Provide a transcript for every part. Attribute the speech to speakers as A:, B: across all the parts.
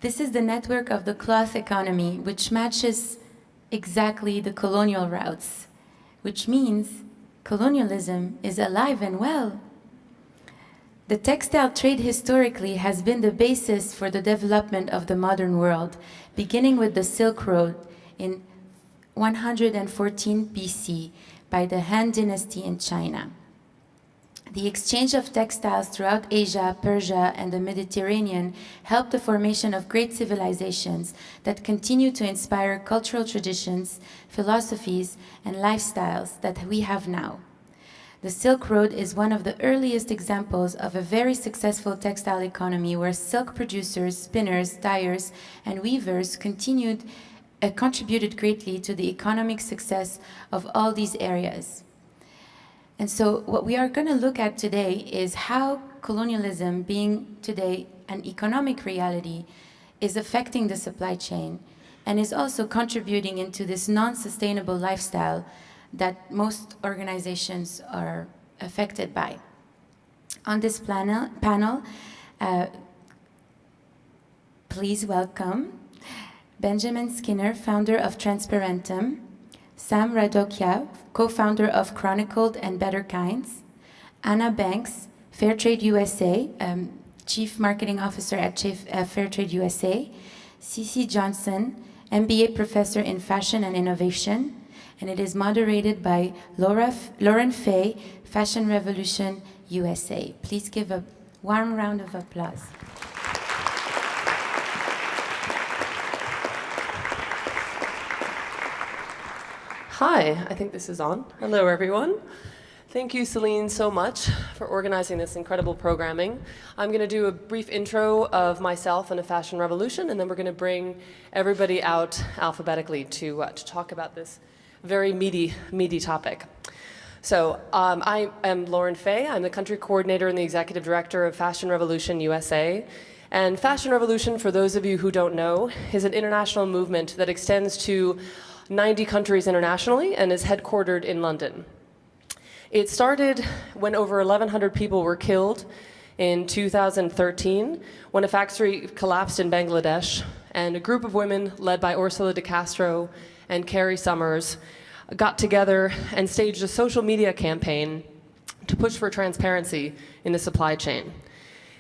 A: This is the network of the cloth economy, which matches exactly the colonial routes, which means colonialism is alive and well. The textile trade historically has been the basis for the development of the modern world, beginning with the Silk Road in 114 BC by the Han Dynasty in China. The exchange of textiles throughout Asia, Persia, and the Mediterranean helped the formation of great civilizations that continue to inspire cultural traditions, philosophies, and lifestyles that we have now. The Silk Road is one of the earliest examples of a very successful textile economy where silk producers, spinners, dyers, and weavers contributed greatly to the economic success of all these areas. And so what we are going to look at today is how colonialism, being today an economic reality, is affecting the supply chain and is also contributing into this non-sustainable lifestyle that most organizations are affected by. On this panel, please welcome Benjamin Skinner, founder of Transparentum, Sam Radocchia, co-founder of Chronicled and Better Kinds, Anna Banks, Fairtrade USA, Chief Marketing Officer at Fairtrade USA, Cece Johnson, MBA Professor in Fashion and Innovation, and it is moderated by Lauren Fay, Fashion Revolution USA. Please give a warm round of applause.
B: Hi, I think this is on. Hello, everyone. Thank you, Celine, so much for organizing this incredible programming. I'm going to do a brief intro of myself and a fashion revolution, and then we're going to bring everybody out alphabetically to talk about this very meaty topic. So I am Lauren Fay. I'm the country coordinator and the executive director of Fashion Revolution USA. And Fashion Revolution, for those of you who don't know, is an international movement that extends to 90 countries internationally and is headquartered in London. It started when over 1,100 people were killed in 2013 when a factory collapsed in Bangladesh, and a group of women led by Ursula de Castro and Carrie Summers got together and staged a social media campaign to push for transparency in the supply chain.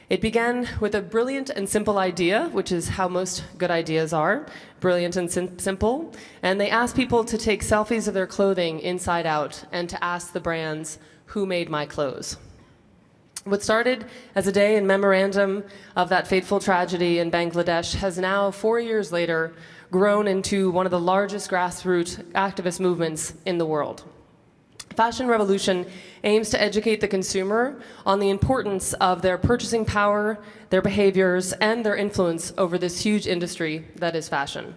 B: It began with a brilliant and simple idea, which is how most good ideas are, brilliant and simple. And they asked people to take selfies of their clothing inside out and to ask the brands, who made my clothes? What started as a day in memorandum of that fateful tragedy in Bangladesh has now, 4 years later, grown into one of the largest grassroots activist movements in the world. Fashion Revolution aims to educate the consumer on the importance of their purchasing power, their behaviors, and their influence over this huge industry that is fashion.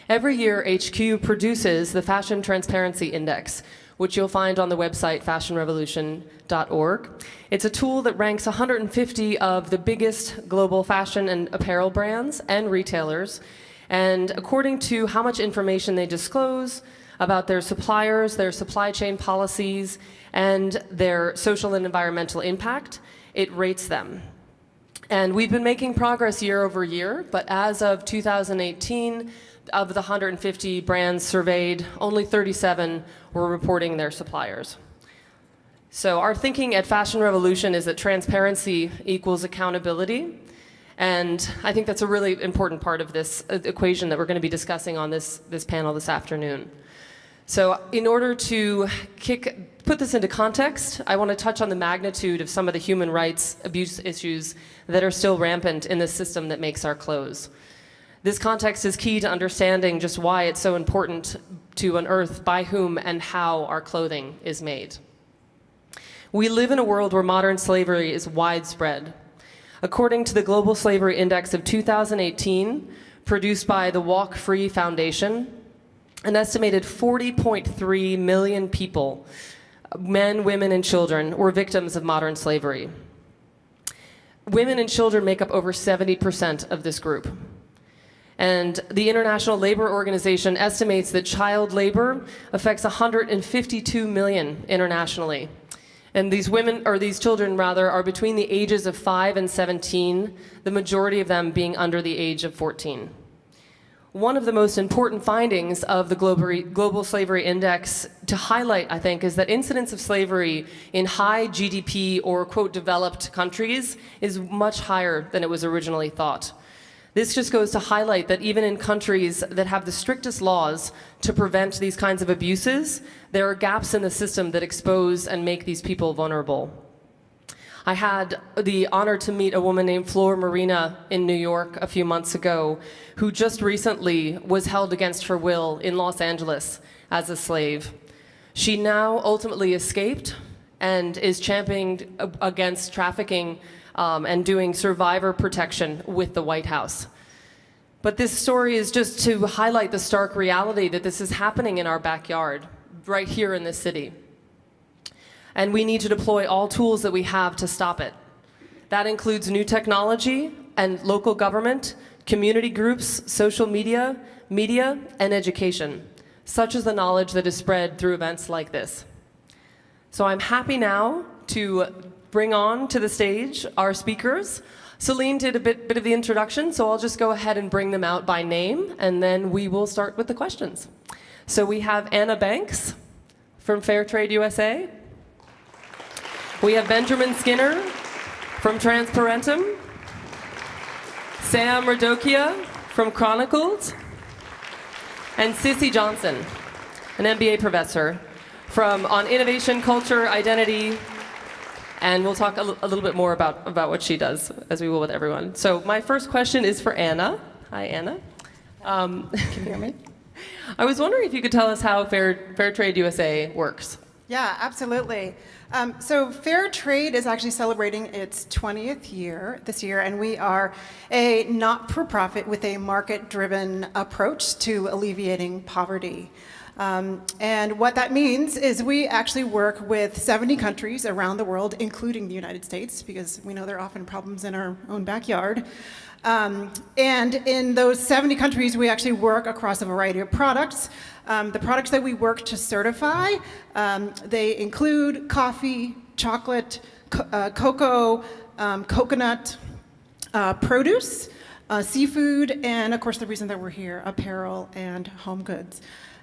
B: Every year, HQ produces the Fashion Transparency Index, which you'll find on the website fashionrevolution.org. It's a tool that ranks 150 of the biggest global fashion and apparel brands and retailers, and according to how much information they disclose about their suppliers, their supply chain policies, and their social and environmental impact, it rates them. And we've been making progress year over year, but as of 2018, of the 150 brands surveyed, only 37 were reporting their suppliers. So our thinking at Fashion Revolution is that transparency equals accountability. And I think that's a really important part of this equation that we're going to be discussing on this panel this afternoon. So in order to put this into context, I want to touch on the magnitude of some of the human rights abuse issues that are still rampant in the system that makes our clothes. This context is key to understanding just why it's so important to unearth by whom and how our clothing is made. We live in a world where modern slavery is widespread. According to the Global Slavery Index of 2018, produced by the Walk Free Foundation, an estimated 40.3 million people, men, women, and children, were victims of modern slavery. Women and children make up over 70% of this group. And the International Labor Organization estimates that child labor affects 152 million internationally. And these women, or these children rather, are between the ages of 5 and 17, the majority of them being under the age of 14. One of the most important findings of the Global Slavery Index to highlight, I think, is that incidence of slavery in high GDP or, quote, developed countries is much higher than it was originally thought. This just goes to highlight that even in countries that have the strictest laws to prevent these kinds of abuses, there are gaps in the system that expose and make these people vulnerable. I had the honor to meet a woman named Flor Marina in New York a few months ago, who just recently was held against her will in Los Angeles as a slave. She now ultimately escaped and is championing against trafficking and doing survivor protection with the White House. But this story is just to highlight the stark reality that this is happening in our backyard, right here in this city. And we need to deploy all tools that we have to stop it. That includes new technology and local government, community groups, social media, and education, such as the knowledge that is spread through events like this. So I'm happy now to bring on to the stage our speakers. Celine did a bit of the introduction, so I'll just go ahead and bring them out by name, and then we will start with the questions. So we have Anna Banks from Fairtrade USA. We have Benjamin Skinner from Transparentum, Sam Radocchia from Chronicled, and Sissy Johnson, an MBA professor on innovation, culture, identity, and we'll talk a little bit more about what she does, as we will with everyone. So my first question is for Anna. Hi, Anna.
C: Can you hear me?
B: I was wondering if you could tell us how Fairtrade USA works.
C: Yeah, absolutely. So Fairtrade is actually celebrating its 20th year this year, and we are a not-for-profit with a market-driven approach to alleviating poverty. And what that means is we actually work with 70 countries around the world, including the United States, because we know there are often problems in our own backyard. And in those 70 countries, we actually work across a variety of products. The products that we work to certify, they include coffee, chocolate, cocoa, coconut, produce, seafood, and of course the reason that we're here, apparel and home goods.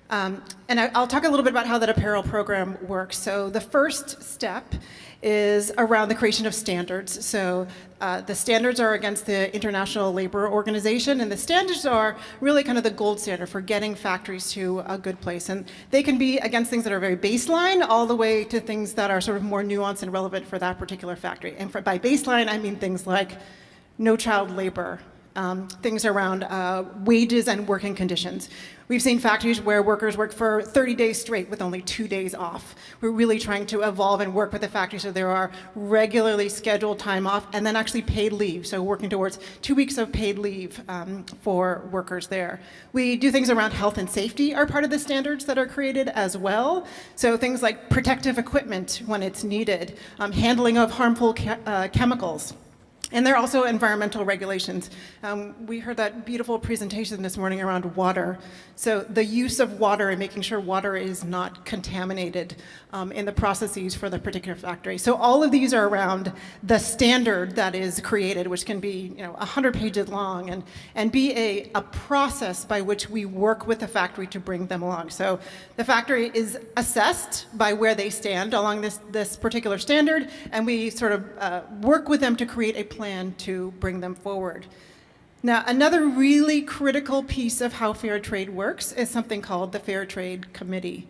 C: And I'll talk a little bit about how that apparel program works. So the first step is around the creation of standards. So the standards are against the International Labor Organization, and the standards are really kind of the gold standard for getting factories to a good place. And they can be against things that are very baseline, all the way to things that are sort of more nuanced and relevant for that particular factory. And by baseline, I mean things like no child labor, things around wages and working conditions. We've seen factories where workers work for 30 days straight with only 2 days off. We're really trying to evolve and work with the factory so there are regularly scheduled time off and then actually paid leave, so working towards 2 weeks of paid leave for workers there. We do things around health and safety are part of the standards that are created as well. So things like protective equipment when it's needed, handling of harmful chemicals. And there are also environmental regulations. We heard that beautiful presentation this morning around water. So the use of water and making sure water is not contaminated in the processes for the particular factory. So all of these are around the standard that is created, which can be 100 pages long, and be a process by which we work with the factory to bring them along. So the factory is assessed by where they stand along this particular standard, and we sort of work with them to create a plan to bring them forward. Now, another really critical piece of how fair trade works is something called the Fairtrade Committee.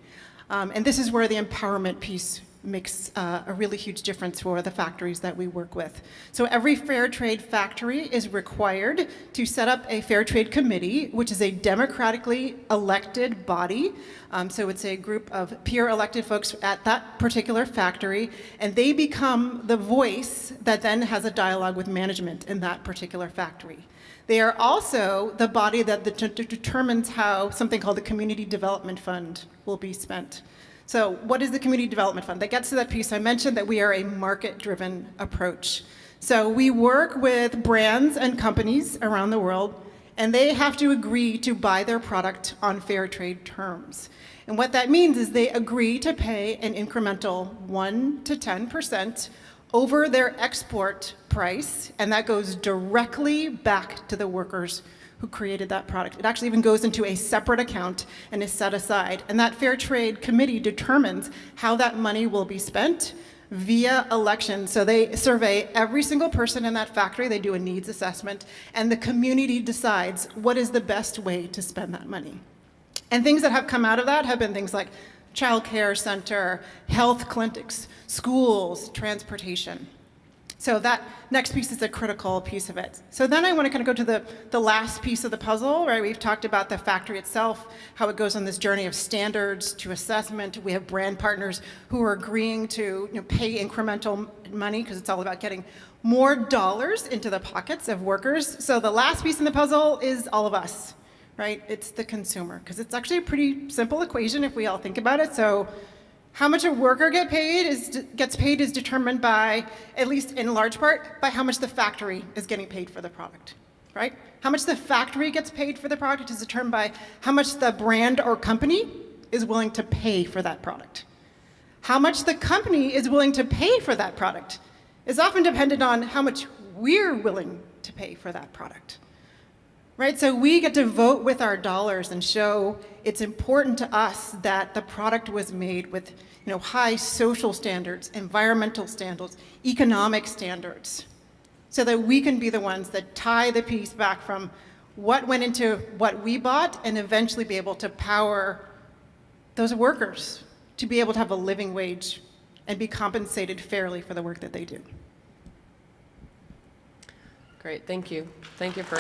C: And this is where the empowerment piece makes a really huge difference for the factories that we work with. So every fair trade factory is required to set up a fair trade committee, which is a democratically elected body. So it's a group of peer elected folks at that particular factory, and they become the voice that then has a dialogue with management in that particular factory. They are also the body that determines how something called the Community Development Fund will be spent. So what is the Community Development Fund? That gets to that piece I mentioned, that we are a market-driven approach. So we work with brands and companies around the world, and they have to agree to buy their product on fair trade terms. And what that means is they agree to pay an incremental 1 to 10% over their export price, and that goes directly back to the workers who created that product. It actually even goes into a separate account and is set aside. And that Fairtrade Committee determines how that money will be spent via election. So they survey every single person in that factory, they do a needs assessment, and the community decides what is the best way to spend that money. And things that have come out of that have been things like child care center, health clinics, schools, transportation. So that next piece is a critical piece of it. So then I want to kind of go to the last piece of the puzzle, right? We've talked about the factory itself, how it goes on this journey of standards to assessment. We have brand partners who are agreeing to pay incremental money because it's all about getting more dollars into the pockets of workers. So the last piece in the puzzle is all of us, right? It's the consumer, because it's actually a pretty simple equation if we all think about it. So how much a worker gets paid is determined by, at least in large part, by how much the factory is getting paid for the product, right? How much the factory gets paid for the product is determined by how much the brand or company is willing to pay for that product. How much the company is willing to pay for that product is often dependent on how much we're willing to pay for that product. Right, so we get to vote with our dollars and show it's important to us that the product was made with high social standards, environmental standards, economic standards, so that we can be the ones that tie the piece back from what went into what we bought and eventually be able to power those workers to be able to have a living wage and be compensated fairly for the work that they do.
B: Great, thank you. Thank you for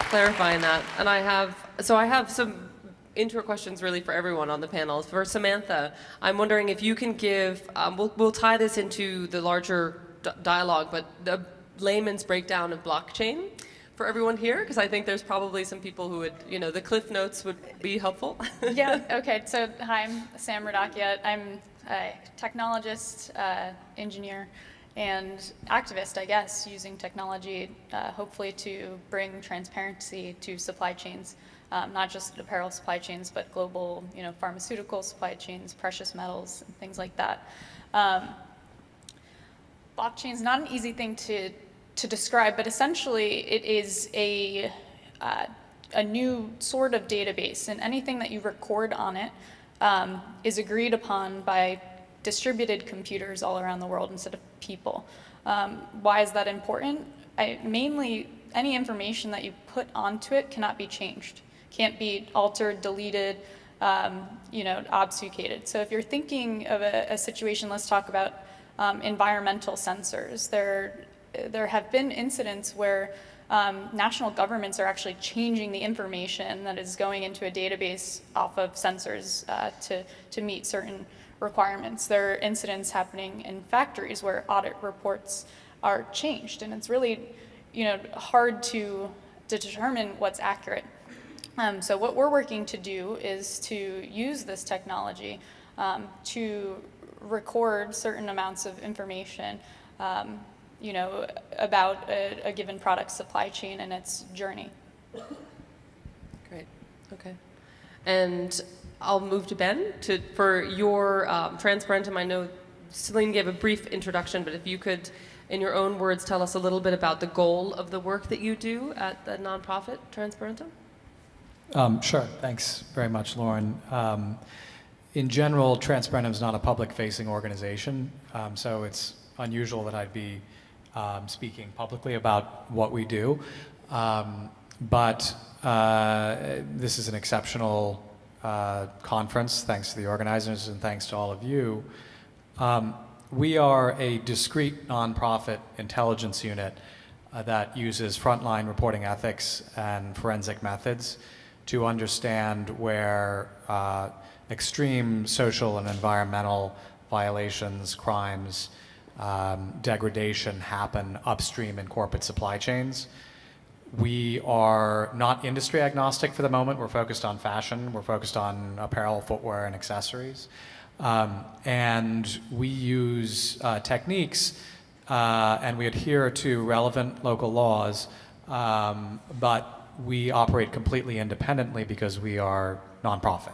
B: clarifying that. And I have some intro questions really for everyone on the panel. For Samantha, I'm wondering if you can give, we'll tie this into the larger dialogue, but the layman's breakdown of blockchain for everyone here, because I think there's probably some people who would, the cliff notes would be helpful.
D: Yeah, okay, so hi, I'm Sam Radocchia. I'm a technologist, engineer, and activist, I guess, using technology hopefully to bring transparency to supply chains, not just apparel supply chains, but global, pharmaceutical supply chains, precious metals, and things like that. Blockchain is not an easy thing to describe, but essentially it is a new sort of database, and anything that you record on it is agreed upon by distributed computers all around the world instead of people. Why is that important? Mainly, any information that you put onto it cannot be changed, can't be altered, deleted, obfuscated. So if you're thinking of a situation, let's talk about environmental sensors. There have been incidents where national governments are actually changing the information that is going into a database off of sensors to meet certain requirements. There are incidents happening in factories where audit reports are changed, and it's really, hard to determine what's accurate. So what we're working to do is to use this technology to record certain amounts of information, about a given product supply chain and its journey.
B: Great. Okay. And I'll move to Ben for your Transparentum. I know Celine gave a brief introduction, but if you could, in your own words, tell us a little bit about the goal of the work that you do at the nonprofit Transparentum.
E: Sure. Thanks very much, Lauren. In general, Transparentum is not a public-facing organization, so it's unusual that I'd be speaking publicly about what we do. But this is an exceptional conference, thanks to the organizers and thanks to all of you. We are a discrete nonprofit intelligence unit that uses frontline reporting ethics and forensic methods to understand where extreme social and environmental violations, crimes, degradation happen upstream in corporate supply chains. We are not industry agnostic for the moment. We're focused on fashion. We're focused on apparel, footwear, and accessories. And we use techniques and we adhere to relevant local laws but we operate completely independently because we are nonprofit.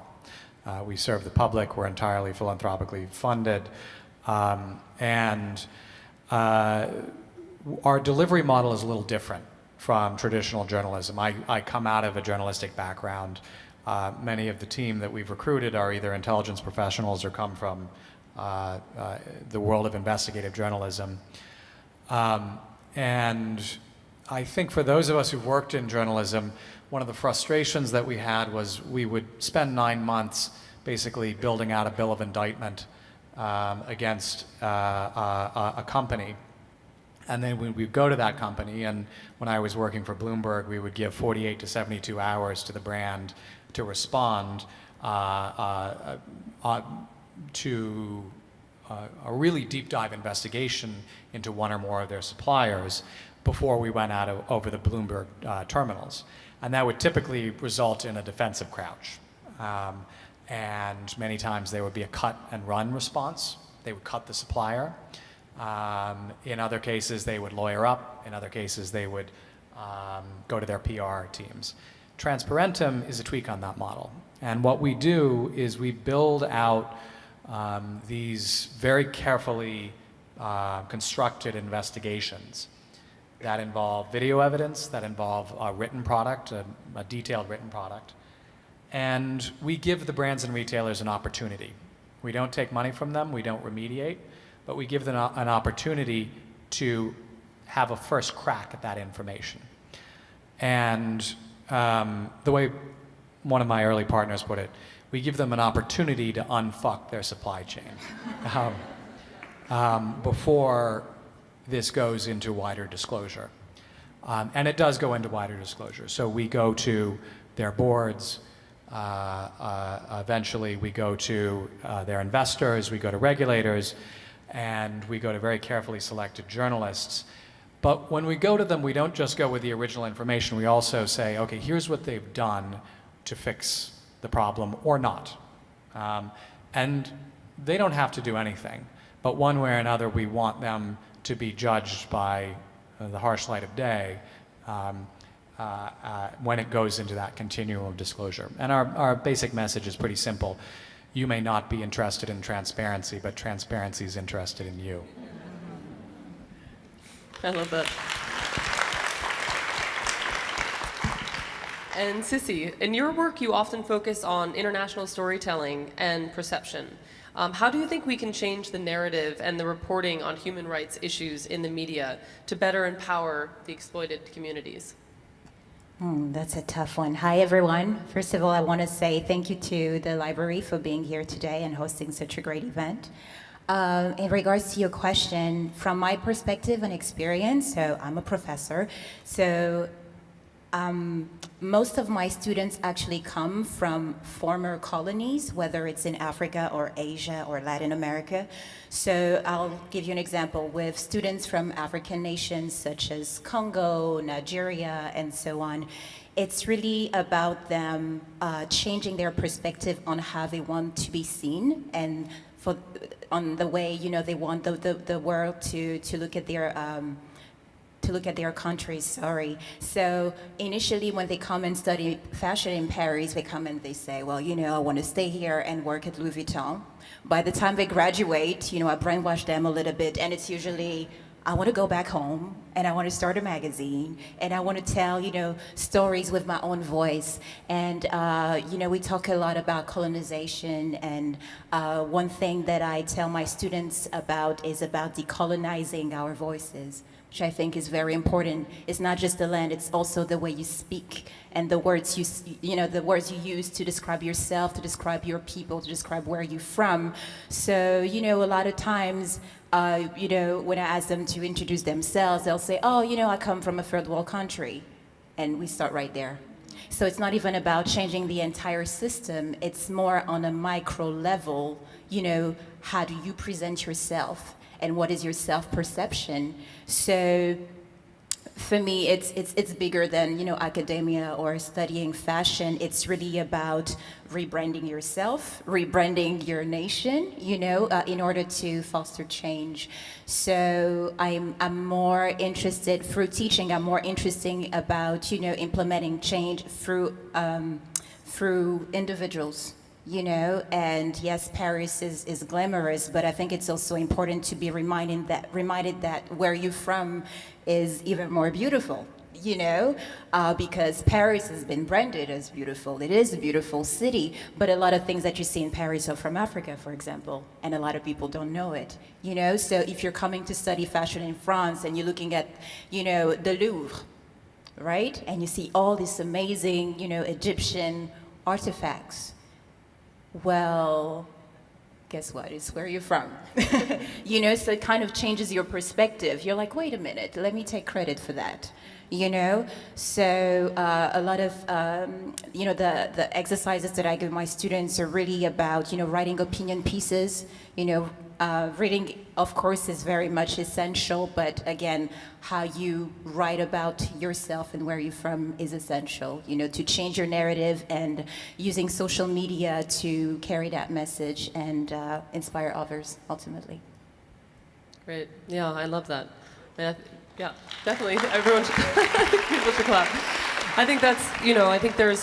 E: We serve the public, we're entirely philanthropically funded, and our delivery model is a little different from traditional journalism. I come out of a journalistic background. Many of the team that we've recruited are either intelligence professionals or come from the world of investigative journalism. And I think for those of us who've worked in journalism, one of the frustrations that we had was we would spend 9 months basically building out a bill of indictment against a company. And then we would go to that company, and when I was working for Bloomberg, we would give 48 to 72 hours to the brand to respond to a really deep dive investigation into one or more of their suppliers before we went out over the Bloomberg terminals. And that would typically result in a defensive crouch. And many times there would be a cut and run response. They would cut the supplier. In other cases, they would lawyer up. In other cases, they would go to their PR teams. Transparentum is a tweak on that model. And what we do is we build out these very carefully constructed investigations that involve video evidence, that involve a written product, a detailed written product. And we give the brands and retailers an opportunity. We don't take money from them, we don't remediate, but we give them an opportunity to have a first crack at that information. And the way one of my early partners put it, we give them an opportunity to unfuck their supply chain before this goes into wider disclosure. And it does go into wider disclosure. So we go to their boards, eventually we go to their investors, we go to regulators, and we go to very carefully selected journalists. But when we go to them, we don't just go with the original information. We also say, okay, here's what they've done to fix the problem or not. And they don't have to do anything. But one way or another, we want them to be judged by the harsh light of day when it goes into that continuum of disclosure. And our basic message is pretty simple. You may not be interested in transparency, but transparency is interested in you.
B: I love that. And Sissy, in your work, you often focus on international storytelling and perception. How do you think we can change the narrative and the reporting on human rights issues in the media to better empower the exploited communities?
F: That's a tough one. Hi, everyone. First of all, I want to say thank you to the library for being here today and hosting such a great event. In regards to your question, from my perspective and experience, so I'm a professor, so most of my students actually come from former colonies, whether it's in Africa or Asia or Latin America. So I'll give you an example with students from African nations such as Congo, Nigeria, and so on. It's really about them changing their perspective on how they want to be seen and on the way they want the world to look at their countries, So initially when they come and study fashion in Paris, they come and they say, well, I want to stay here and work at Louis Vuitton. By the time they graduate, I brainwash them a little bit, and it's usually, I want to go back home and I want to start a magazine and I want to tell, stories with my own voice. And, we talk a lot about colonization, and one thing that I tell my students about is about decolonizing our voices, which I think is very important. It's not just the land, it's also the way you speak and the words the words you use to describe yourself, to describe your people, to describe where you're from. So, a lot of times, when I ask them to introduce themselves, they'll say, oh, I come from a third world country. And we start right there. So it's not even about changing the entire system. It's more on a micro level, how do you present yourself? And what is your self-perception? So for me, it's bigger than, you know, academia or studying fashion. It's really about rebranding yourself, rebranding your nation, you know, in order to foster change. So I'm more interested through teaching. I'm more interested about, you know, implementing change through individuals. You know, and yes, Paris is glamorous, but I think it's also important to be reminded that where you're from is even more beautiful, you know, because Paris has been branded as beautiful. It is a beautiful city, but a lot of things that you see in Paris are from Africa, for example, and a lot of people don't know it, you know. So if you're coming to study fashion in France and you're looking at, you know, the Louvre, right, and you see all these amazing, you know, Egyptian artifacts, well, guess what? It's where you're from. You know, so it kind of changes your perspective. You're like, wait a minute, let me take credit for that. You know, so a lot of, you know, the exercises that I give my students are really about, you know, writing opinion pieces. You know, reading, of course, is very much essential, but again, how you write about yourself and where you're from is essential, you know, to change your narrative, and using social media to carry that message and inspire others, ultimately.
B: Great. Yeah, I love that. Yeah, definitely. Everyone should, people should clap. I think that's, you know, I think there's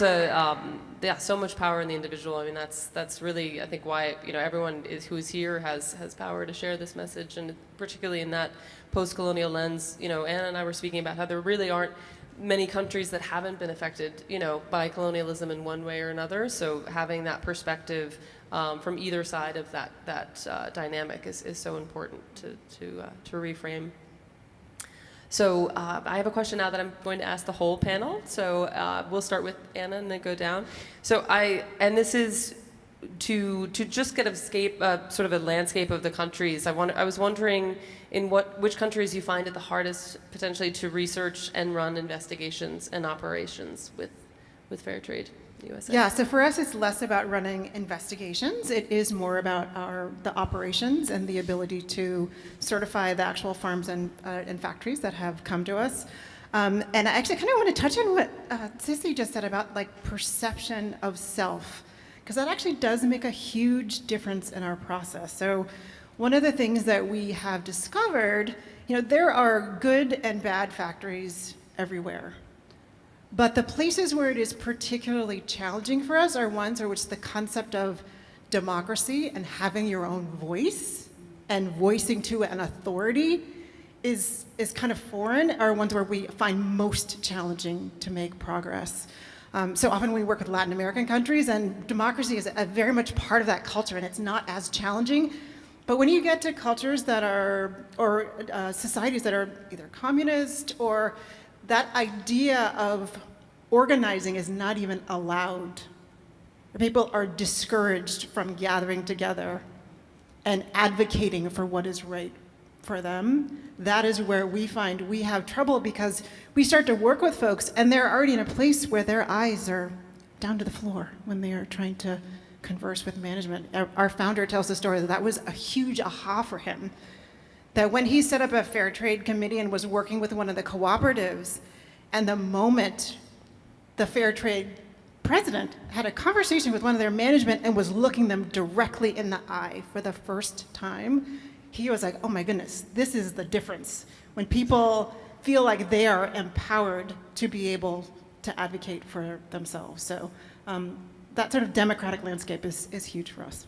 B: so much power in the individual. I mean, that's really, I think, why, you know, everyone who's here has power to share this message, and particularly in that post-colonial lens. You know, Anna and I were speaking about how there really aren't many countries that haven't been affected, you know, by colonialism in one way or another. So having that perspective from either side of that dynamic is so important to reframe. So I have a question now that I'm going to ask the whole panel. So we'll start with Anna and then go down. So this is to just get sort of a landscape of the countries. I was wondering which countries you find it the hardest potentially to research and run investigations and operations with Fairtrade USA.
C: Yeah, so for us, it's less about running investigations. It is more about the operations and the ability to certify the actual farms and factories that have come to us. And I actually kind of want to touch on what Sissy just said about like perception of self, because that actually does make a huge difference in our process. So one of the things that we have discovered, you know, there are good and bad factories everywhere. But the places where it is particularly challenging for us are ones in which the concept of democracy and having your own voice and voicing to an authority is kind of foreign, are ones where we find most challenging to make progress. So often we work with Latin American countries, and democracy is a very much part of that culture, and it's not as challenging. But when you get to cultures that are, or societies that are either communist, or that idea of organizing is not even allowed. People are discouraged from gathering together and advocating for what is right for them. That is where we find we have trouble, because we start to work with folks and they're already in a place where their eyes are down to the floor when they are trying to converse with management. Our founder tells the story that was a huge aha for him, that when he set up a Fairtrade Committee and was working with one of the cooperatives, and the moment the Fairtrade president had a conversation with one of their management and was looking them directly in the eye for the first time, he was like, oh my goodness, this is the difference. When people feel like they are empowered to be able to advocate for themselves. So that sort of democratic landscape is huge for us.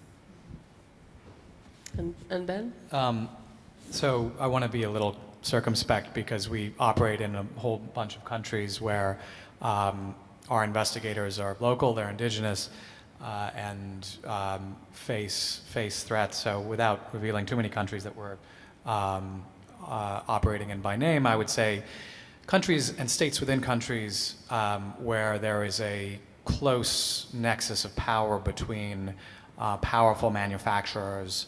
B: And Ben?
E: So I want to be a little circumspect, because we operate in a whole bunch of countries where our investigators are local, they're indigenous, and face threats. So without revealing too many countries that we're operating in by name, I would say countries and states within countries where there is a close nexus of power between powerful manufacturers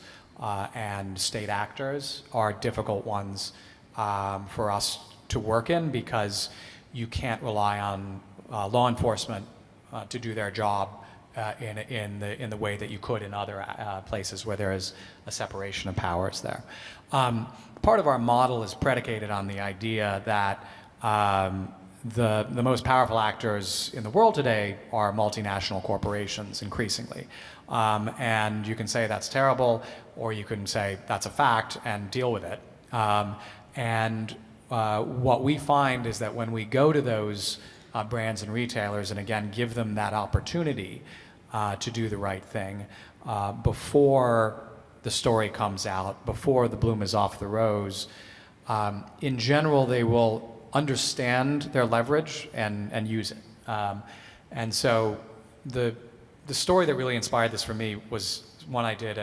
E: and state actors are difficult ones for us to work in, because you can't rely on law enforcement to do their job in the way that you could in other places where there is a separation of powers there. Part of our model is predicated on the idea that The most powerful actors in the world today are multinational corporations, increasingly. And you can say that's terrible, or you can say that's a fact and deal with it. What we find is that when we go to those brands and retailers and again give them that opportunity to do the right thing before the story comes out, before the bloom is off the rose, in general they will understand their leverage and use it. And so the story that really inspired this for me was one I did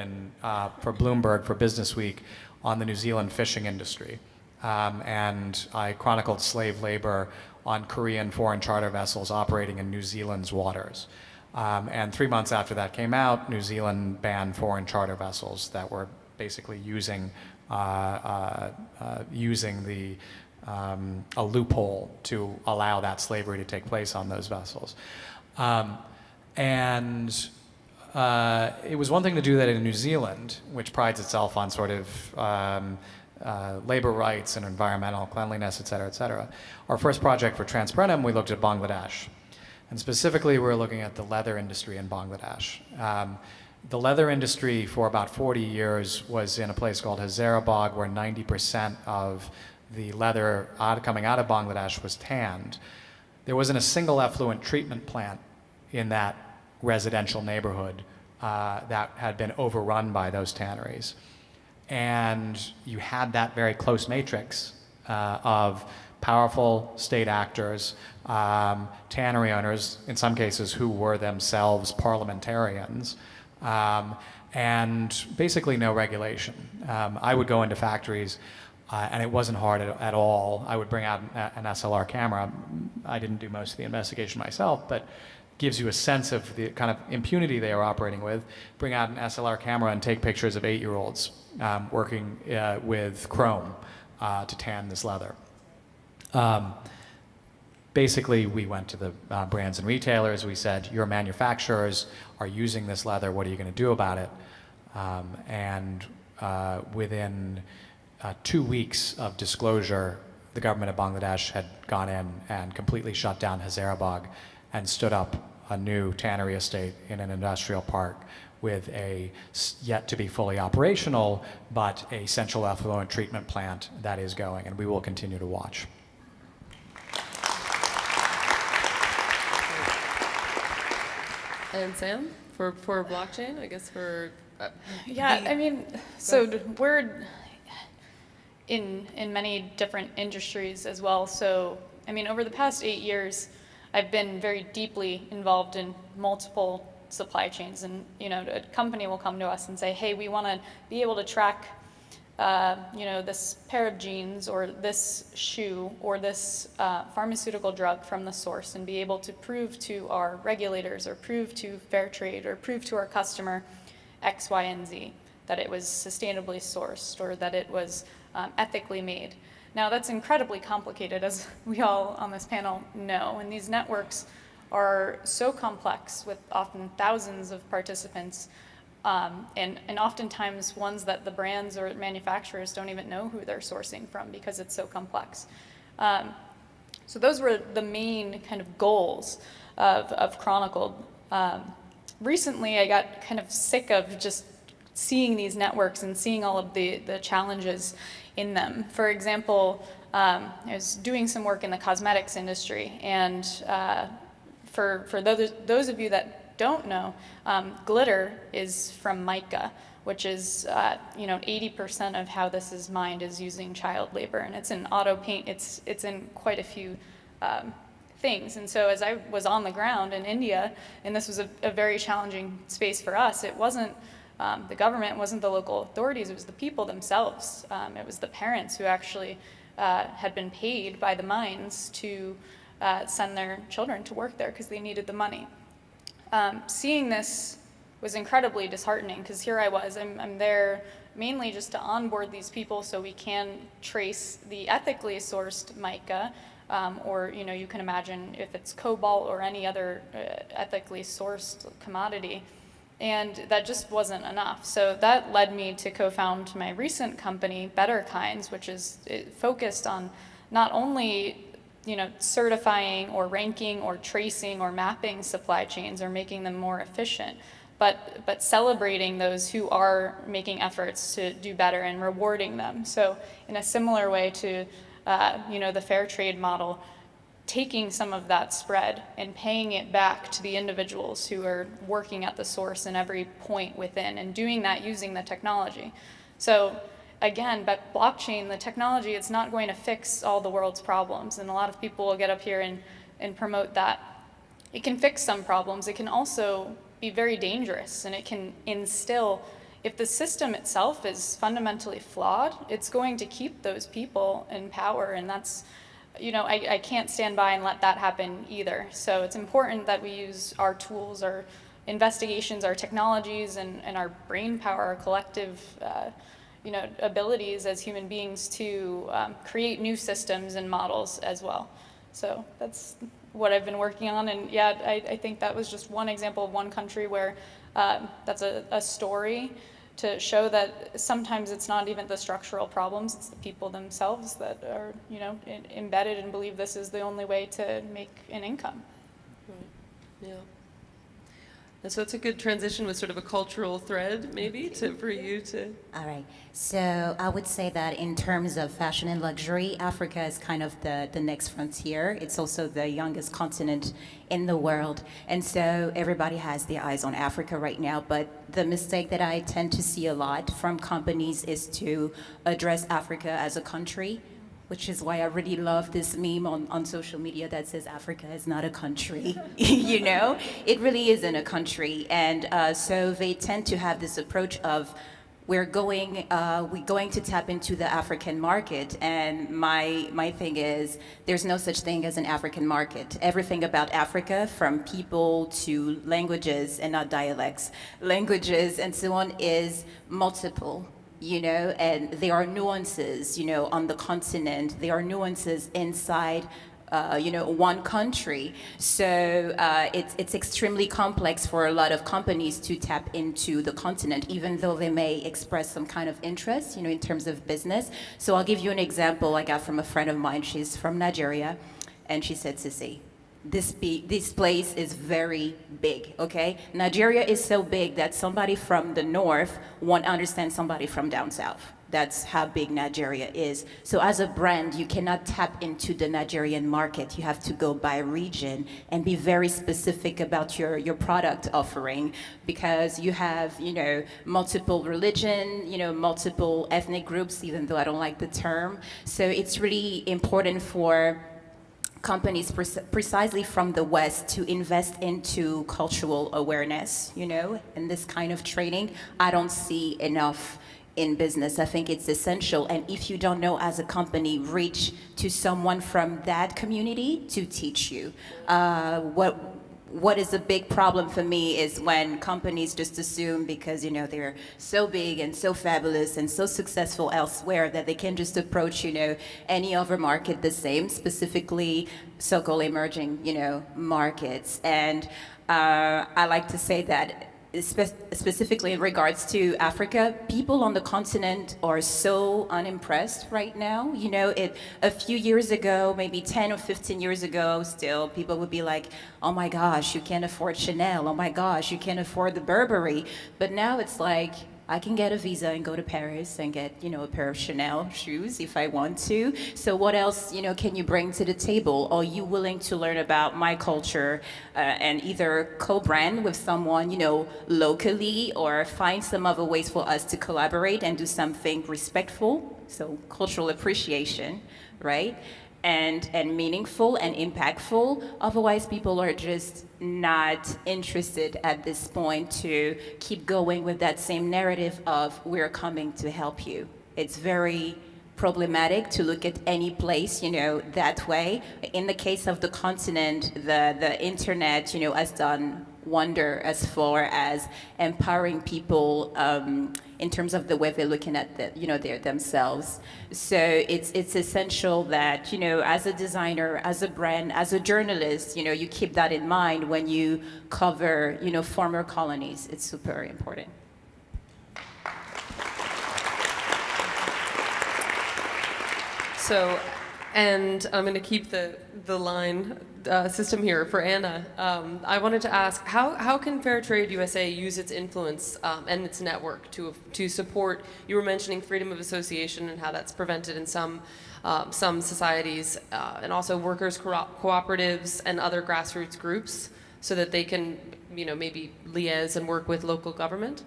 E: for Bloomberg for Business Week on the New Zealand fishing industry. And I chronicled slave labor on Korean foreign charter vessels operating in New Zealand's waters. And 3 months after that came out, New Zealand banned foreign charter vessels that were basically using a loophole to allow that slavery to take place on those vessels. It was one thing to do that in New Zealand, which prides itself on sort of labor rights and environmental cleanliness, et cetera, et cetera. Our first project for Transparentum, we looked at Bangladesh. And specifically, we're looking at the leather industry in Bangladesh. The leather industry for about 40 years was in a place called Hazarabad, where 90% of the leather coming out of Bangladesh was tanned. There wasn't a single effluent treatment plant in that residential neighborhood that had been overrun by those tanneries. And you had that very close matrix of powerful state actors, tannery owners, in some cases who were themselves parliamentarians, and basically no regulation. I would go into factories, and it wasn't hard at all. I would bring out an SLR camera. I didn't do most of the investigation myself, but gives you a sense of the kind of impunity they are operating with. Bring out an SLR camera and take pictures of 8-year-olds working with chrome to tan this leather. Basically, we went to the brands and retailers. We said, your manufacturers are using this leather. What are you going to do about it? Within 2 weeks of disclosure, the government of Bangladesh had gone in and completely shut down Hazarabad and stood up a new tannery estate in an industrial park with a yet to be fully operational, but a central effluent treatment plant that is going, and we will continue to watch.
B: And Sam, for blockchain, I guess for...
D: Yeah, I mean, so we're in many different industries as well. So, I mean, over the past 8 years, I've been very deeply involved in multiple supply chains. And, you know, a company will come to us and say, hey, we want to be able to track, you know, this pair of jeans or this shoe or this pharmaceutical drug from the source and be able to prove to our regulators or prove to Fairtrade or prove to our customer X, Y, and Z that it was sustainably sourced or that it was ethically made. Now, that's incredibly complicated, as we all on this panel know, and these networks are so complex with often thousands of participants, and oftentimes ones that the brands or manufacturers don't even know who they're sourcing from because it's so complex. So those were the main kind of goals of Chronicled. Recently, I got kind of sick of just seeing these networks and seeing all of the challenges in them. For example, I was doing some work in the cosmetics industry, and for those of you that don't know, glitter is from mica, which is, you know, 80% of how this is mined is using child labor, and it's in auto paint. It's in quite a few things. And so as I was on the ground in India, and this was a very challenging space for us, it wasn't the government, it wasn't the local authorities, it was the people themselves. It was the parents who actually had been paid by the mines to send their children to work there because they needed the money. Seeing this was incredibly disheartening because here I was, I'm there mainly just to onboard these people so we can trace the ethically sourced mica, or, you know, you can imagine if it's cobalt or any other ethically sourced commodity. And that just wasn't enough. So that led me to co-found my recent company, Better Kinds, which is focused on not only certifying or ranking or tracing or mapping supply chains or making them more efficient, but celebrating those who are making efforts to do better and rewarding them. So in a similar way to the fair trade model, taking some of that spread and paying it back to the individuals who are working at the source in every point within, and doing that using the technology. So again, but blockchain, the technology, it's not going to fix all the world's problems. And a lot of people will get up here and promote that. It can fix some problems. It can also be very dangerous, and it can instill, if the system itself is fundamentally flawed, it's going to keep those people in power, and that's, I can't stand by and let that happen either. So it's important that we use our tools, our investigations, our technologies, and our brain power, our collective abilities as human beings to create new systems and models as well. So that's what I've been working on, and yeah, I think that was just one example of one country where that's a story to show that sometimes it's not even the structural problems, it's the people themselves that are, embedded and believe this is the only way to make an income.
B: Right. Yeah. And so it's a good transition with sort of a cultural thread, maybe, for you to...
F: All right. So I would say that in terms of fashion and luxury, Africa is kind of the next frontier. It's also the youngest continent in the world. And so everybody has their eyes on Africa right now. But the mistake that I tend to see a lot from companies is to address Africa as a country, which is why I really love this meme on social media that says Africa is not a country. It really isn't a country. And so they tend to have this approach of, we're going to tap into the African market. And my thing is, there's no such thing as an African market. Everything about Africa, from people to languages, and not dialects, languages and so on, is multiple. And there are nuances, on the continent. There are nuances inside, one country. So it's extremely complex for a lot of companies to tap into the continent, even though they may express some kind of interest, in terms of business. So I'll give you an example I got from a friend of mine. She's from Nigeria, and she said, Sissy, this place is very big, okay? Nigeria is so big that somebody from the north won't understand somebody from down south. That's how big Nigeria is. So as a brand, you cannot tap into the Nigerian market. You have to go by region and be very specific about your product offering, because you have, multiple religion, multiple ethnic groups, even though I don't like the term. So it's really important for companies precisely from the West to invest into cultural awareness, and this kind of training I don't see enough in business. I think it's essential, and if you don't know as a company, reach to someone from that community to teach you. What is a big problem for me is when companies just assume because, they're so big and so fabulous and so successful elsewhere that they can just approach, any other market the same, specifically so-called emerging, markets. And I like to say that specifically in regards to Africa, people on the continent are so unimpressed right now. A few years ago, maybe 10 or 15 years ago, still, people would be like, oh my gosh, you can't afford Chanel. Oh my gosh, you can't afford the Burberry. But now it's like, I can get a visa and go to Paris and get, a pair of Chanel shoes if I want to. So what else, can you bring to the table? Are you willing to learn about my culture and either co-brand with someone, locally, or find some other ways for us to collaborate and do something respectful? So cultural appreciation, right? And meaningful and impactful. Otherwise, people are just not interested at this point to keep going with that same narrative of we're coming to help you. It's very problematic to look at any place, that way. In the case of the continent, the internet, has done wonder as far as empowering people in terms of the way they're looking at their themselves. So it's essential that, as a designer, as a brand, as a journalist, you keep that in mind when you cover, former colonies. It's super important.
B: So And I'm going to keep the line system here for Anna. I wanted to ask, how can Fairtrade USA use its influence and its network to support, you were mentioning freedom of association and how that's prevented in some societies, and also workers' cooperatives and other grassroots groups, so that they can, maybe liaise and work with local government?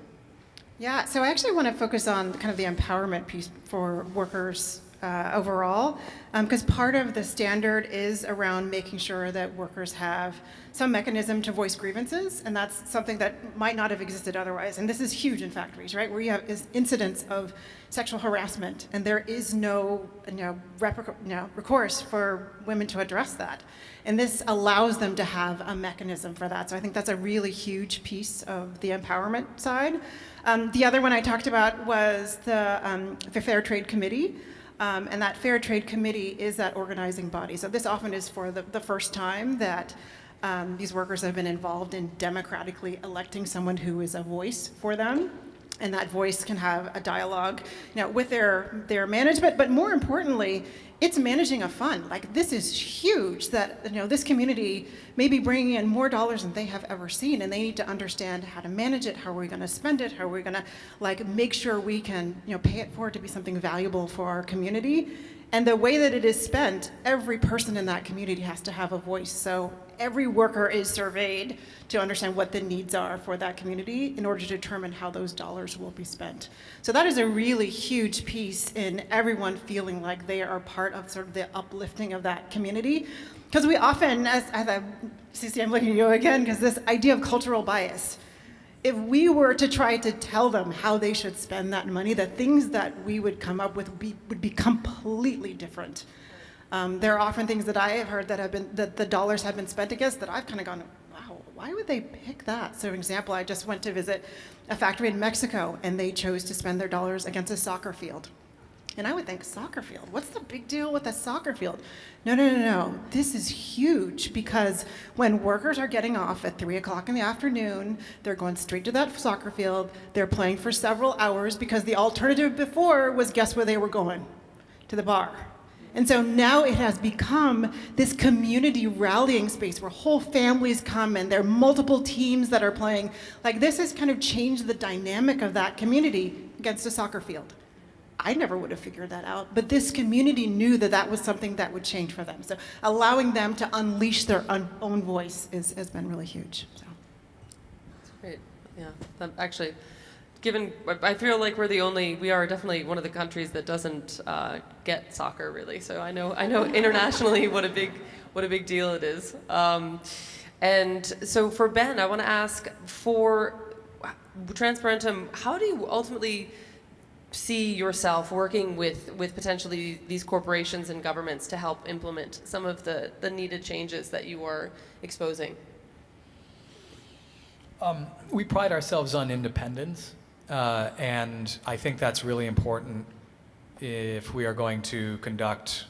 C: Yeah, so I actually want to focus on kind of the empowerment piece for workers overall, because part of the standard is around making sure that workers have some mechanism to voice grievances, and that's something that might not have existed otherwise. And this is huge in factories, right, where you have incidents of sexual harassment, and there is no recourse for women to address that. And this allows them to have a mechanism for that. So I think that's a really huge piece of the empowerment side. The other one I talked about was the Fairtrade Committee. And that Fairtrade Committee is that organizing body. So this often is for the first time that these workers have been involved in democratically electing someone who is a voice for them. And that voice can have a dialogue, with their management, but more importantly, it's managing a fund. Like, this is huge that, this community may be bringing in more dollars than they have ever seen, and they need to understand how to manage it, how are we gonna spend it, how are we gonna make sure we can, pay it forward to be something valuable for our community. And the way that it is spent, every person in that community has to have a voice. So every worker is surveyed to understand what the needs are for that community in order to determine how those dollars will be spent. So that is a really huge piece in everyone feeling like they are part of sort of the uplifting of that community. Because we often, Cece, I'm looking at you again, because this idea of cultural bias, if we were to try to tell them how they should spend that money, the things that we would come up with would be completely different. There are often things that I have heard that the dollars have been spent against that I've kind of gone, wow, why would they pick that? So, for example, I just went to visit a factory in Mexico, and they chose to spend their dollars against a soccer field. And I would think, soccer field? What's the big deal with a soccer field? No. This is huge, because when workers are getting off at 3 o'clock in the afternoon, they're going straight to that soccer field. They're playing for several hours, because the alternative before was, guess where they were going? To the bar. And so now it has become this community rallying space where whole families come, and there are multiple teams that are playing. This has kind of changed the dynamic of that community against a soccer field. I never would have figured that out, but this community knew that that was something that would change for them. So allowing them to unleash their own voice has been really huge. So.
B: That's great. Yeah, actually, I feel like we are definitely one of the countries that doesn't get soccer really. So I know internationally what a big deal it is. And so for Ben, I want to ask, for Transparentum, how do you ultimately see yourself working with potentially these corporations and governments to help implement some of the needed changes that you are exposing?
E: We pride ourselves on independence, and I think that's really important if we are going to conduct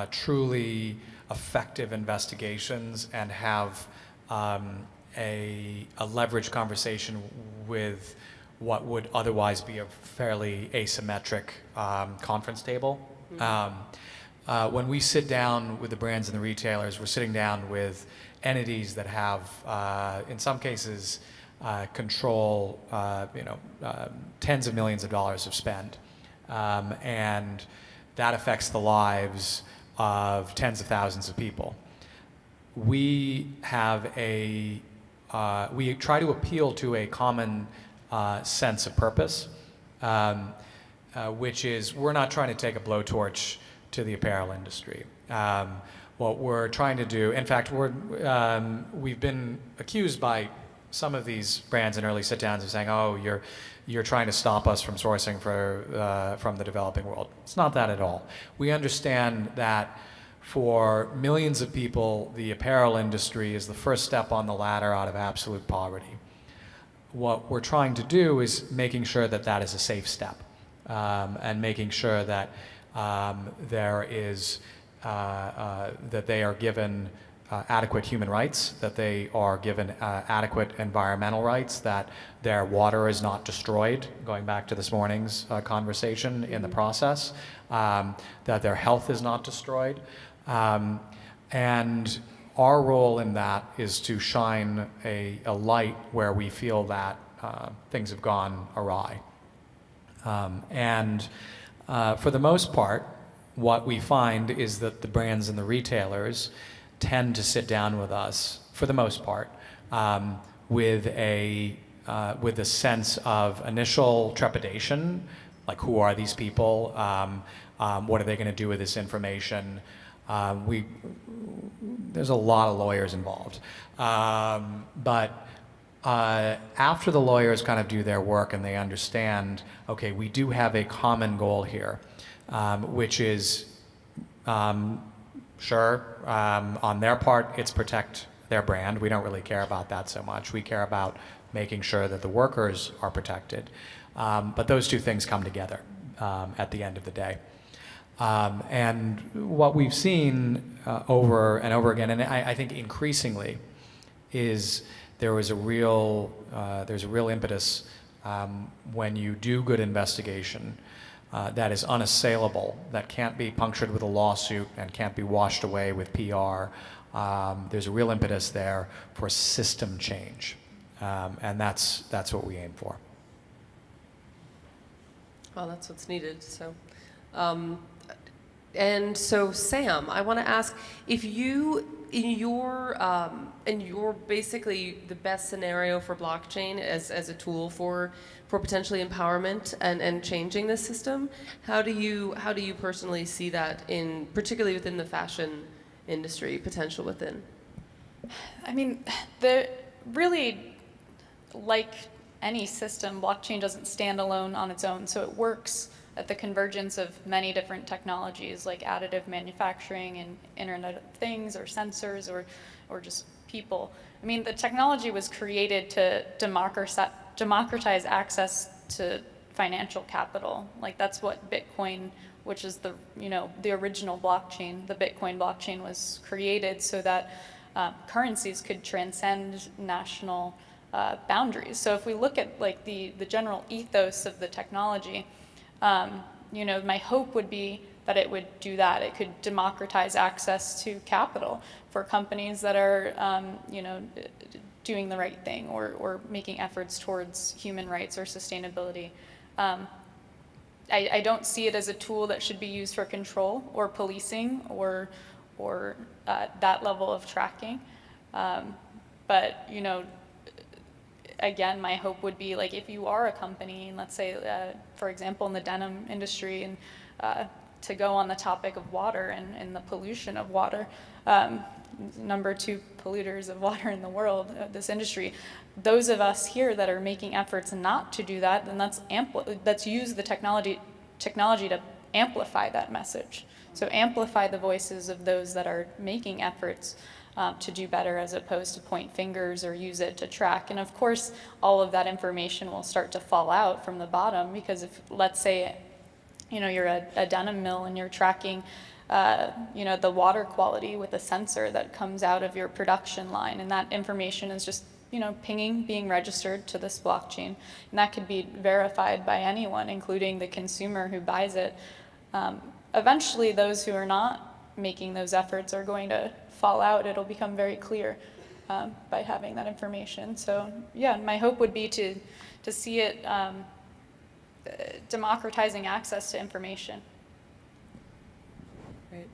E: truly effective investigations and have a leveraged conversation with what would otherwise be a fairly asymmetric conference table. When we sit down with the brands and the retailers, we're sitting down with entities that have, in some cases, control, tens of millions of dollars of spend, and that affects the lives of tens of thousands of people. We have we try to appeal to a common sense of purpose, which is, we're not trying to take a blowtorch to the apparel industry. What we're trying to do, in fact, we've been accused by some of these brands in early sit-downs of saying, "Oh, you're trying to stop us from sourcing from the developing world." It's not that at all. We understand that for millions of people, the apparel industry is the first step on the ladder out of absolute poverty. What we're trying to do is making sure that that is a safe step, and making sure that there is that they are given adequate human rights, that they are given adequate environmental rights, that their water is not destroyed, going back to this morning's conversation in the process, that their health is not destroyed. And our role in that is to shine a light where we feel that things have gone awry. For the most part, what we find is that the brands and the retailers tend to sit down with us, for the most part, with a sense of initial trepidation, like who are these people, what are they going to do with this information. There's a lot of lawyers involved, but after the lawyers kind of do their work and they understand, okay, we do have a common goal here, which is, sure, on their part, it's protect their brand. We don't really care about that so much. We care about making sure that the workers are protected. But those two things come together at the end of the day. And what we've seen over and over again, and I think increasingly, is there's a real impetus when you do good investigation that is unassailable, that can't be punctured with a lawsuit and can't be washed away with PR. There's a real impetus there for system change, and that's what we aim for.
B: Well, that's what's needed. So, and so, Sam, I want to ask if you, in your basically the best scenario for blockchain as a tool for potentially empowerment and changing this system, how do you personally see that particularly within the fashion industry, potential within?
D: I mean, really, like any system, blockchain doesn't stand alone on its own, so it works at the convergence of many different technologies like additive manufacturing and Internet of Things or sensors or just people. I mean, the technology was created to democratize access to financial capital. Like that's what Bitcoin, which is the original blockchain, the Bitcoin blockchain was created so that currencies could transcend national boundaries. So if we look at like the general ethos of the technology, my hope would be that it would do that. It could democratize access to capital for companies that are, doing the right thing or making efforts towards human rights or sustainability. I don't see it as a tool that should be used for control or policing or that level of tracking. But again, my hope would be like if you are a company, and let's say, for example, in the denim industry, and to go on the topic of water and the pollution of water, number 2 polluters of water in the world, this industry, those of us here that are making efforts not to do that, then let's use the technology to amplify that message. So amplify the voices of those that are making efforts to do better as opposed to point fingers or use it to track. And of course, all of that information will start to fall out from the bottom because if, let's say, you're a denim mill and you're tracking the water quality with a sensor that comes out of your production line, and that information is just pinging, being registered to this blockchain, and that could be verified by anyone, including the consumer who buys it. Eventually, those who are not making those efforts are going to fall out. It'll become very clear by having that information. So yeah, my hope would be to see it democratizing access to information.
B: Great.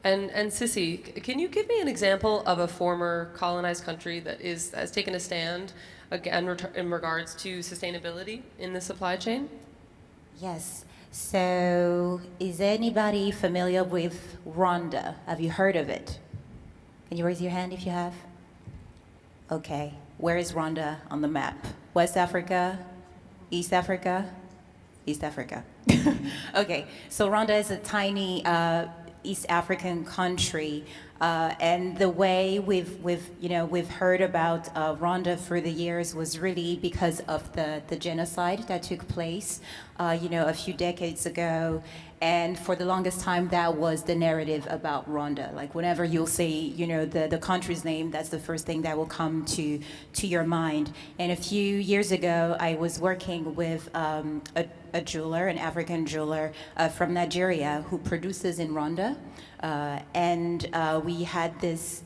B: And Sissy, can you give me an example of a former colonized country that has taken a stand again in regards to sustainability in the supply chain?
F: Yes. So is anybody familiar with Rwanda? Have you heard of it? Can you raise your hand if you have? Okay. Where is Rwanda on the map? West Africa? East Africa? East Africa. Okay. So Rwanda is a tiny East African country, and the way we've heard about Rwanda through the years was really because of the genocide that took place a few decades ago. And for the longest time, that was the narrative about Rwanda. Like whenever you'll say, the country's name, that's the first thing that will come to your mind. And a few years ago, I was working with a jeweler, an African jeweler from Nigeria who produces in Rwanda. And we had this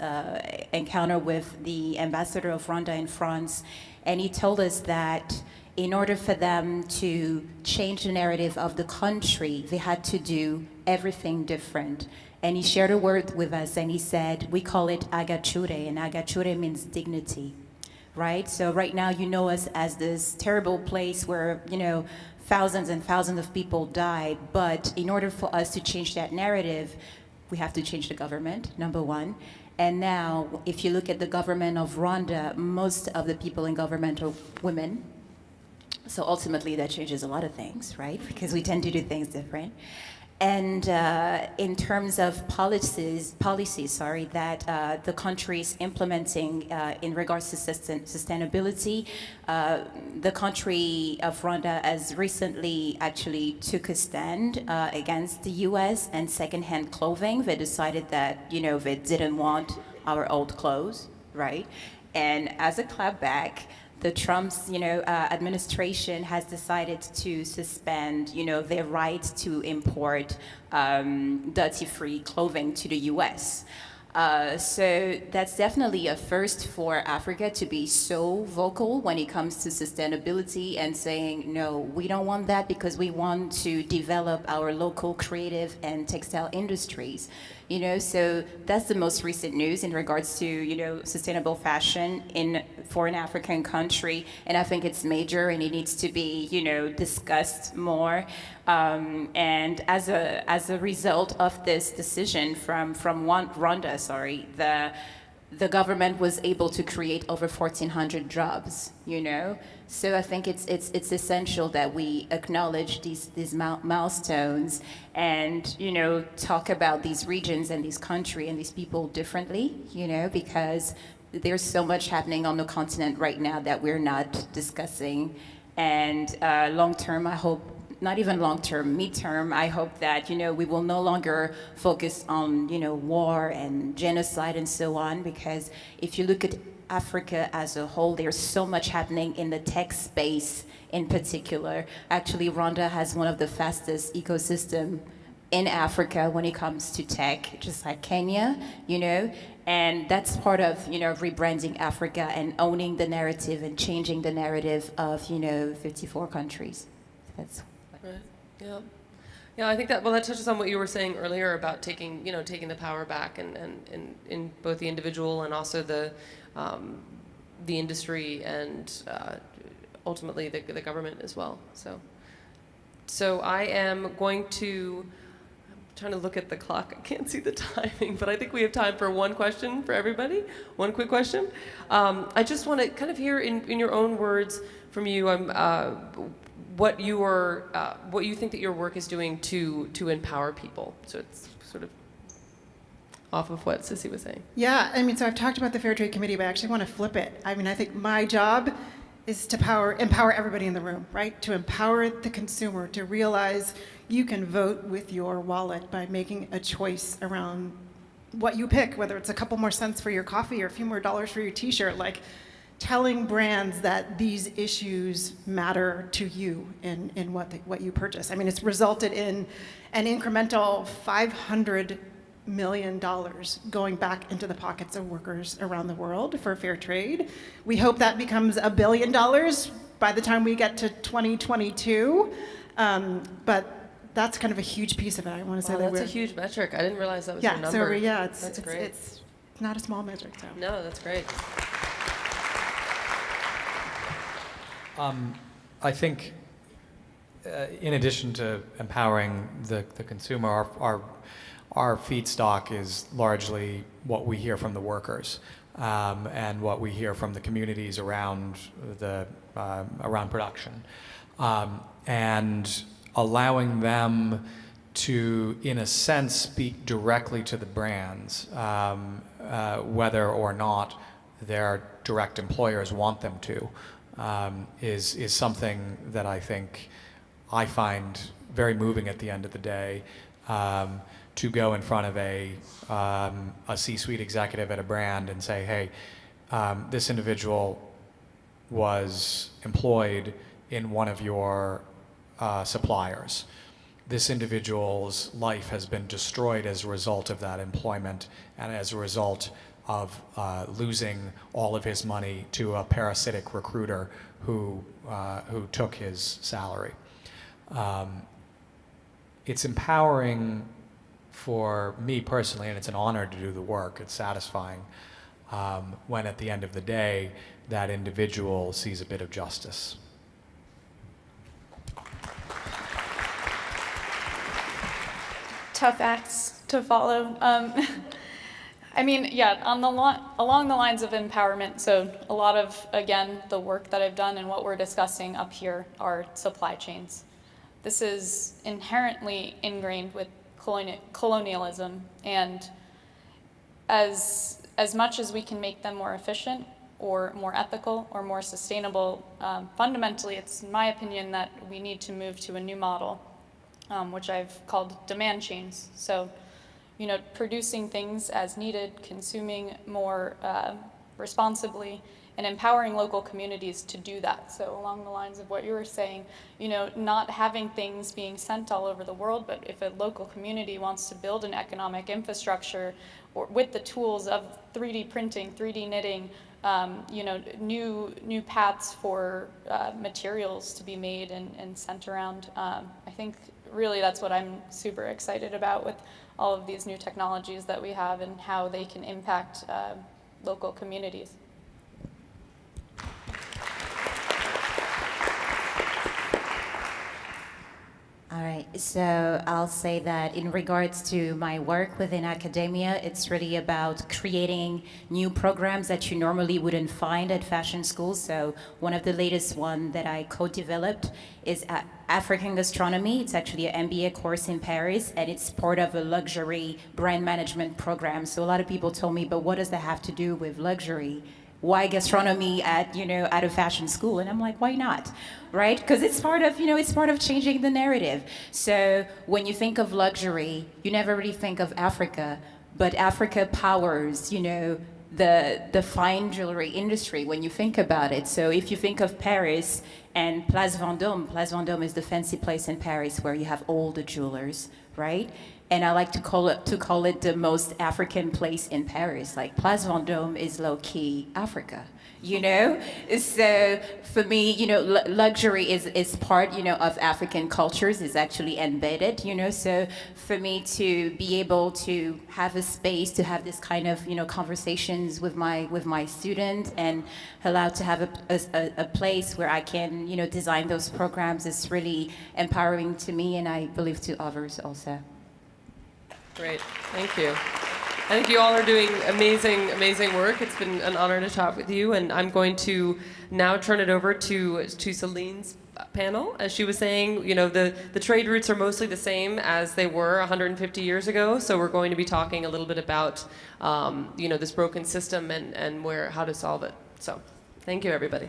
F: encounter with the ambassador of Rwanda in France, and he told us that in order for them to change the narrative of the country, they had to do everything different. And he shared a word with us, and he said, we call it agachure, and agachure means dignity, right? So right now, you know us as this terrible place where, thousands and thousands of people die, but in order for us to change that narrative, we have to change the government, number one. And now, if you look at the government of Rwanda, most of the people in government are women. So ultimately, that changes a lot of things, right? Because we tend to do things different. And in terms of policies, that the country is implementing in regards to sustainability, the country of Rwanda has recently actually took a stand against the U.S. and secondhand clothing. They decided that, they didn't want our old clothes, right? And as a clapback, the Trump's, administration has decided to suspend, their right to import duty-free clothing to the U.S. So that's definitely a first for Africa to be so vocal when it comes to sustainability and saying, no, we don't want that because we want to develop our local creative and textile industries. So that's the most recent news in regards to, sustainable fashion for an African country. And I think it's major and it needs to be, discussed more. And as a result of this decision from Rwanda, the government was able to create over 1,400 jobs, So I think it's essential that we acknowledge these milestones and, talk about these regions and these countries and these people differently, because there's so much happening on the continent right now that we're not discussing. And long term, I hope, not even long term, mid-term, I hope that, we will no longer focus on, war and genocide and so on, because if you look at Africa as a whole, there's so much happening in the tech space in particular. Actually, Rwanda has one of the fastest ecosystem in Africa when it comes to tech, just like Kenya, and that's part of, rebranding Africa and owning the narrative and changing the narrative of, 54 countries. That's
B: right. Yeah. Yeah, I think that touches on what you were saying earlier about taking the power back and in both the individual and also the industry and ultimately the government as well. So I am going to. I'm trying to look at the clock. I can't see the timing, but I think we have time for one question for everybody. One quick question. I just want to kind of hear in your own words from you. What you think that your work is doing to empower people. So it's sort of off of what Sissy was saying.
C: Yeah, so I've talked about the Fairtrade Committee, but I actually want to flip it. I think my job is to empower everybody in the room, right? To empower the consumer, to realize you can vote with your wallet by making a choice around what you pick, whether it's a couple more cents for your coffee or a few more dollars for your t-shirt, like telling brands that these issues matter to you in what you purchase. It's resulted in an incremental $500 million going back into the pockets of workers around the world for fair trade. We hope that becomes $1 billion by the time we get to 2022. But that's kind of a huge piece of it. I want to say that
B: that's a huge metric. I didn't realize that was your number.
C: That's
B: great.
C: It's not a small metric. So.
B: No, that's great.
E: I think, in addition to empowering the consumer, our feedstock is largely what we hear from the workers and what we hear from the communities around production, and allowing them to, in a sense, speak directly to the brands, whether or not their direct employers want them to. Is something that I think I find very moving at the end of the day, to go in front of a C-suite executive at a brand and say, hey, this individual was employed in one of your suppliers. This individual's life has been destroyed as a result of that employment and as a result of losing all of his money to a parasitic recruiter who took his salary. It's empowering for me personally, and it's an honor to do the work. It's satisfying when at the end of the day, that individual sees a bit of justice.
D: Tough acts to follow. I mean, yeah, along the lines of empowerment, so a lot of, again, the work that I've done and what we're discussing up here are supply chains. This is inherently ingrained with colonialism, and as much as we can make them more efficient or more ethical or more sustainable, fundamentally it's my opinion that we need to move to a new model, which I've called demand chains. So, you know, producing things as needed, consuming more responsibly, and empowering local communities to do that. So along the lines of what you were saying, you know, not having things being sent all over the world, but if a local community wants to build an economic infrastructure or with the tools of 3D printing, 3D knitting, you know, new paths for materials to be made and sent around. I think really that's what I'm super excited about with all of these new technologies that we have and how they can impact local communities.
F: All right, so I'll say that in regards to my work within academia, it's really about creating new programs that you normally wouldn't find at fashion schools. So one of the latest one that I co-developed is African gastronomy. It's actually an MBA course in Paris, and it's part of a luxury brand management program. So a lot of people told me, but what does that have to do with luxury? Why gastronomy at a fashion school? And I'm like, why not, right? Because it's part of, it's part of changing the narrative. So when you think of luxury, you never really think of Africa, but Africa powers, the fine jewelry industry when you think about it. So if you think of Paris and Place Vendôme is the fancy place in Paris where you have all the jewelers, right? And I like to call it the most African place in Paris. Like Place Vendôme is low-key Africa, So for me, luxury is part, of African cultures, is actually embedded, So for me to be able to have a space to have this kind of, conversations with my students and allowed to have a place where I can, design those programs is really empowering to me, and I believe to others also.
B: Great, thank you. I think you all are doing amazing, amazing work. It's been an honor to talk with you, and I'm going to now turn it over to Celine's panel. As she was saying, the trade routes are mostly the same as they were 150 years ago, so we're going to be talking a little bit about, this broken system and how to solve it. So, thank you, everybody.